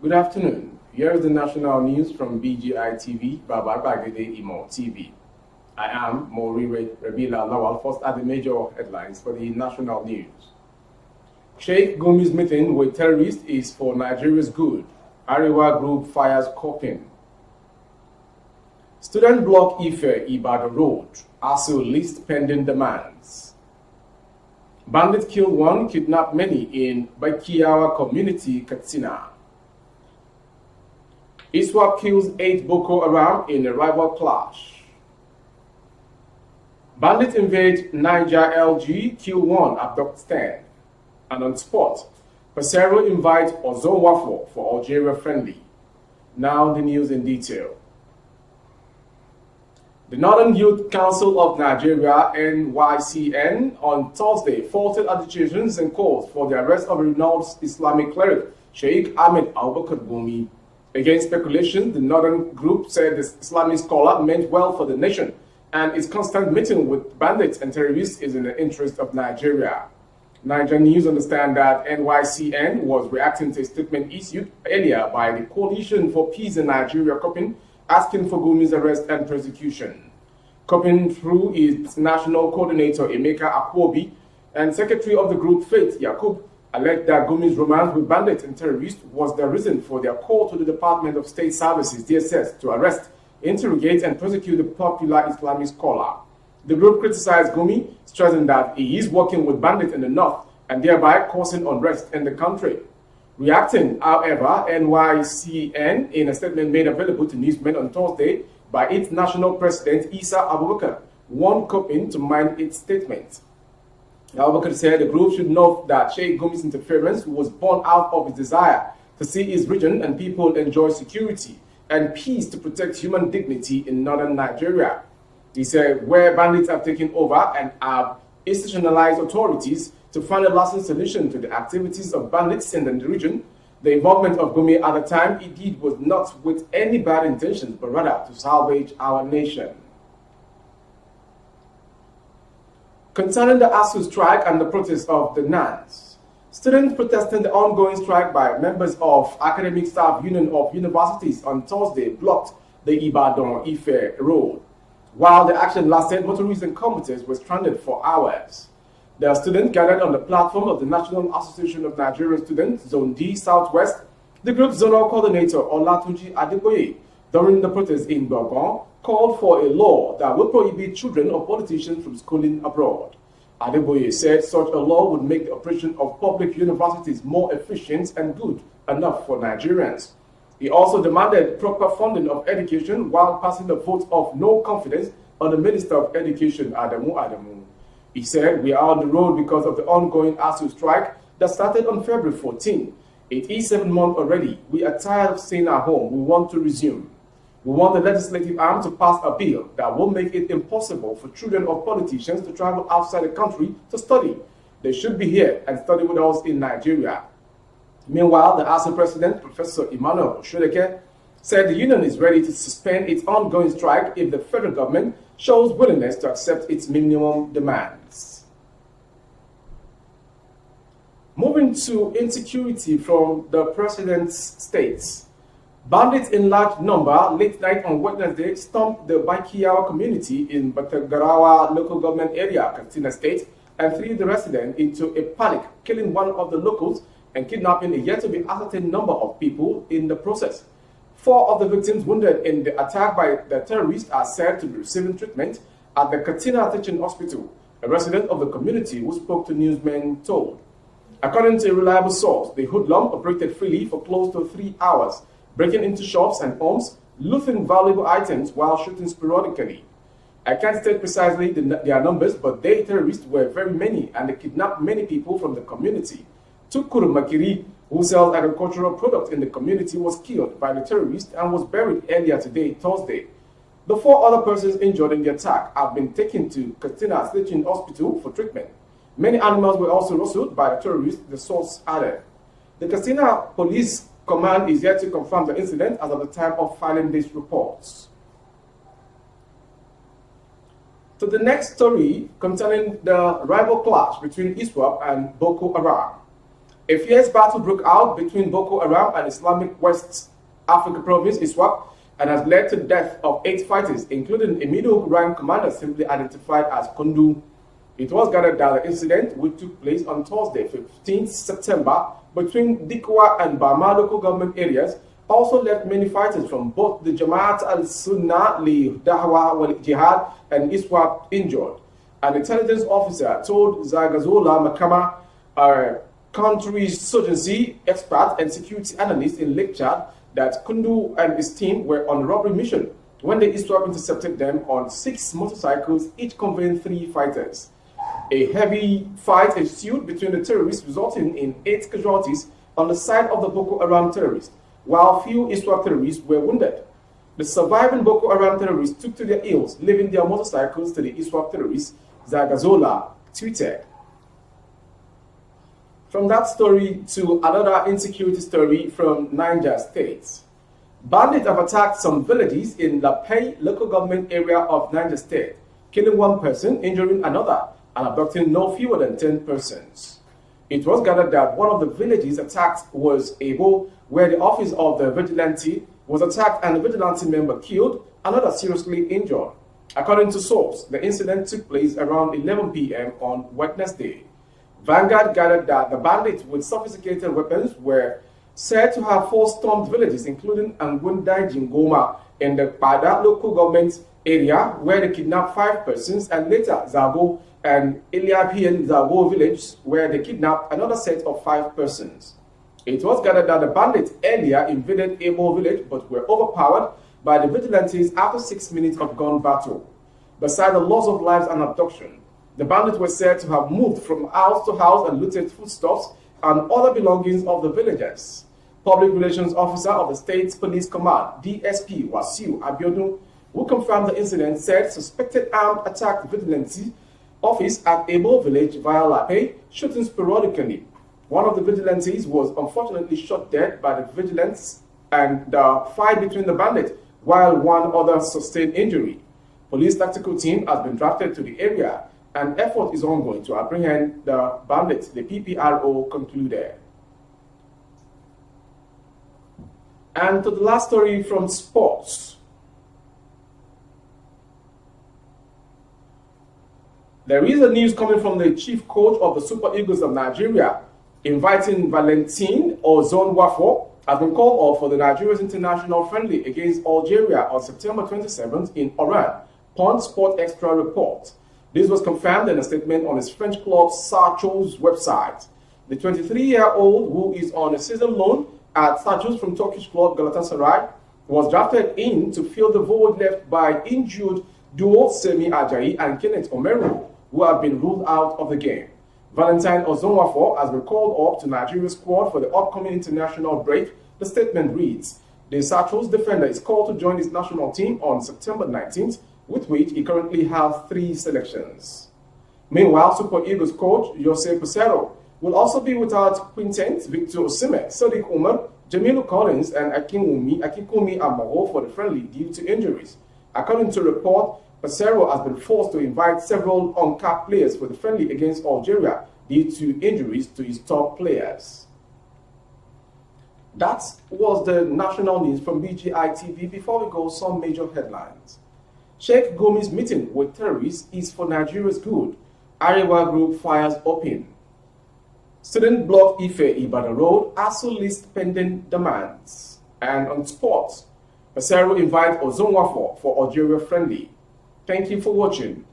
Good afternoon. Here is the national news from BGI TV, Baba Bagede Imo TV. I am Rrør Rabila Lawal. First at the major headlines for the national news. Sheikh Gumi's meeting with terrorists is for Nigeria's good. Arewa group fires coping. Student block Ife Ibadan Road. ASU list pending demands. Bandit killed one, kidnapped many in Bakiawa community, Katsina. ISWAP kills 8 Boko Haram in a rival clash. Bandits invade Niger LG, kill 1, abduct 10. And on spot, Pesero invites Ozon Wafo for Algeria friendly. Now the news in detail. The Northern Youth Council of Nigeria, NYCN, on Thursday faulted accusations and calls for the arrest of a renowned Islamic cleric, Sheikh Ahmed Abubakar Gumi. Against speculation, the Northern group said the Islamic scholar meant well for the nation, and its constant meeting with bandits and terrorists is in the interest of Nigeria. Niger News understand that NYCN was reacting to a statement issued earlier by the Coalition for Peace in Nigeria, COPIN, asking for Gumi's arrest and prosecution. COPIN, through its national coordinator Emeka Akwobi and secretary of the group Faith Yakub, alleged that Gumi's romance with bandits and terrorists was the reason for their call to the Department of State Services, DSS, to arrest, interrogate, and prosecute the popular Islamic scholar. The group criticized Gumi, stressing that he is working with bandits in the north and thereby causing unrest in the country. Reacting, however, NYCN, in a statement made available to newsmen on Thursday by its national president, Isa Abubakar, warned COPIN to mind its statement. Abubakar said the group should note that Sheikh Gumi's interference was born out of his desire to see his region and people enjoy security and peace to protect human dignity in northern Nigeria. He said where bandits have taken over and have institutionalized authorities to find a lasting solution to the activities of bandits in the region, the involvement of Gumi at the time he did was not with any bad intentions, but rather to salvage our nation. Concerning the ASU strike and the protest of the NANS, students protesting the ongoing strike by members of Academic Staff Union of Universities on Thursday blocked the Ibadan-Ife road. While the action lasted, motorists and commuters were stranded for hours. The students gathered on the platform of the National Association of Nigerian Students, Zone D, Southwest. The group's zonal coordinator, Olatunji Adeboye, during the protest in Gbogan, called for a law that will prohibit children of politicians from schooling abroad. Adeboye said such a law would make the operation of public universities more efficient and good enough for Nigerians. He also demanded proper funding of education while passing a vote of no confidence on the Minister of Education, Adamu. He said, "We are on the road because of the ongoing ASU strike that started on February 14. It is 7 months already. We are tired of staying at home. We want to resume. We want the legislative arm to pass a bill that will make it impossible for children of politicians to travel outside the country to study. They should be here and study with us in Nigeria." Meanwhile, the ASU president, Professor Emmanuel Oshodeke, said the union is ready to suspend its ongoing strike if the federal government shows willingness to accept its minimum demands. Moving to insecurity from the president's states. Bandits in large number late night on Wednesday stormed the Bakiawa community in Batagarawa local government area, Katsina State, and threw the residents into a panic, killing one of the locals and kidnapping a yet to be ascertained number of people in the process. 4 of the victims wounded in the attack by the terrorists are said to be receiving treatment at the Katsina Teaching Hospital, a resident of the community who spoke to newsmen told. According to a reliable source, the hoodlum operated freely for close to 3 hours, breaking into shops and homes, looting valuable items while shooting sporadically. I can't state precisely their numbers, but they terrorists were very many and they kidnapped many people from the community. Tukuru Makiri, who sells agricultural products in the community, was killed by the terrorists and was buried earlier today, Thursday. The 4 other persons injured in the attack have been taken to Katsina Teaching Hospital for treatment. Many animals were also rustled by the terrorists, the source added. The Katsina Police Command is yet to confirm the incident as of the time of filing these reports. To the next story concerning the rival clash between ISWAP and Boko Haram. A fierce battle broke out between Boko Haram and Islamic West Africa province ISWAP and has led to the death of 8 fighters, including a middle-rank commander simply identified as Kundu. It was gathered that the incident, which took place on Thursday, 15th September, between Dikwa and Bama local government areas, also left many fighters from both the Jamaat al-Sunnah li Dawah wal Jihad and ISWAP injured. An intelligence officer told Zagazola Makama, a counterinsurgency expert and security analyst in Lake Chad, that Kundu and his team were on a robbery mission when the ISWAP intercepted them on 6 motorcycles, each conveying 3 fighters. A heavy fight ensued between the terrorists, resulting in 8 casualties on the side of the Boko Haram terrorists, while few ISWAP terrorists were wounded. The surviving Boko Haram terrorists took to their heels, leaving their motorcycles to the ISWAP terrorists, Zagazola tweeted. From that story to another insecurity story from Niger State. Bandits have attacked some villages in La Pay local government area of Niger State, killing 1 person, injuring another, and abducting no fewer than 10 persons. It was gathered that one of the villages attacked was Ebo, where the office of the vigilante was attacked and the vigilante member killed, another seriously injured. According to source, the incident took place around 11 p.m. on Wednesday. Vanguard gathered that the bandits with sophisticated weapons were said to have 4 stormed villages, including Angundai Jingoma in the Pada local government area, where they kidnapped 5 persons, and later Zago and Iliapian Zago village, where they kidnapped another set of 5 persons. It was gathered that the bandits earlier invaded Emo village but were overpowered by the vigilantes after 6 minutes of gun battle. Besides the loss of lives and abduction, the bandits were said to have moved from house to house and looted foodstuffs and other belongings of the villagers. Public Relations Officer of the State Police Command, DSP Wasiu Abiodun, who confirmed the incident, said suspected armed attacked vigilante office at Ebo village via Lape, shooting sporadically. One of the vigilantes was unfortunately shot dead by the vigilants and the fight between the bandits, while 1 other sustained injury. Police tactical team has been drafted to the area, and effort is ongoing to apprehend the bandits, the PPRO concluded. And to the last story from sports. There is a news coming from the chief coach of the Super Eagles of Nigeria, inviting Valentin Ozonwafo has been called off for the Nigeria's international friendly against Algeria on September 27th in Rrør, Pond Sport Extra report. This was confirmed in a statement on his French club Sarcho's website. The 23-year-old, who is on a season loan at Sarcho's from Turkish club Galatasaray, was drafted in to fill the void left by injured duo Semi Ajayi and Kenneth Omeru, who have been ruled out of the game. Valentine Ozonwafo has been called up to Nigeria's squad for the upcoming international break. The statement reads, the Sarcho's defender is called to join his national team on September 19th, with which he currently has 3 selections. Meanwhile, Super Eagles coach Jose Pesero will also be without Quintet, Victor Osimhen, Sadiq Umar, Jamilu Collins, and Akikumi Amaro for the friendly due to injuries. According to report, Pesero has been forced to invite several uncapped players for the friendly against Algeria due to injuries to his top players. That was the national news from BGI TV. Before we go, some major headlines. Sheikh Gumi's meeting with terrorists is for Nigeria's good. Arewa group fires open. Student block Ife Ibadan Road, ASU list pending demands. And on sports, Pesero invite Ozonwafo for Algeria friendly. Thank you for watching.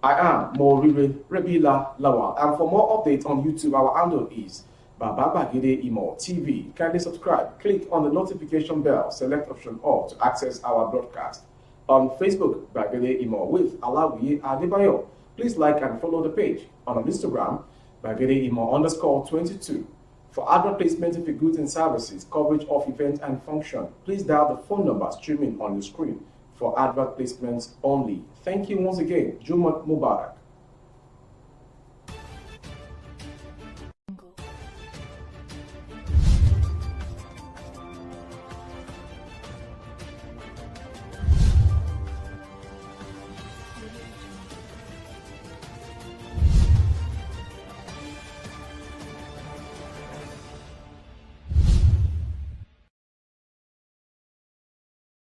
I am Morire Rebila Lawal, and for more updates on YouTube, our handle is Baba Bagede Imo TV. Kindly subscribe, click on the notification bell, select option all to access our broadcast. On Facebook, Bagede Imo with Alawiye Adebayo. Please like and follow the page. On Instagram, Bagede Imo _22. For advert placement of your goods and services, coverage of event and function, please dial the phone number streaming on your screen for advert placements only. Thank you once again. Jumat Mubarak.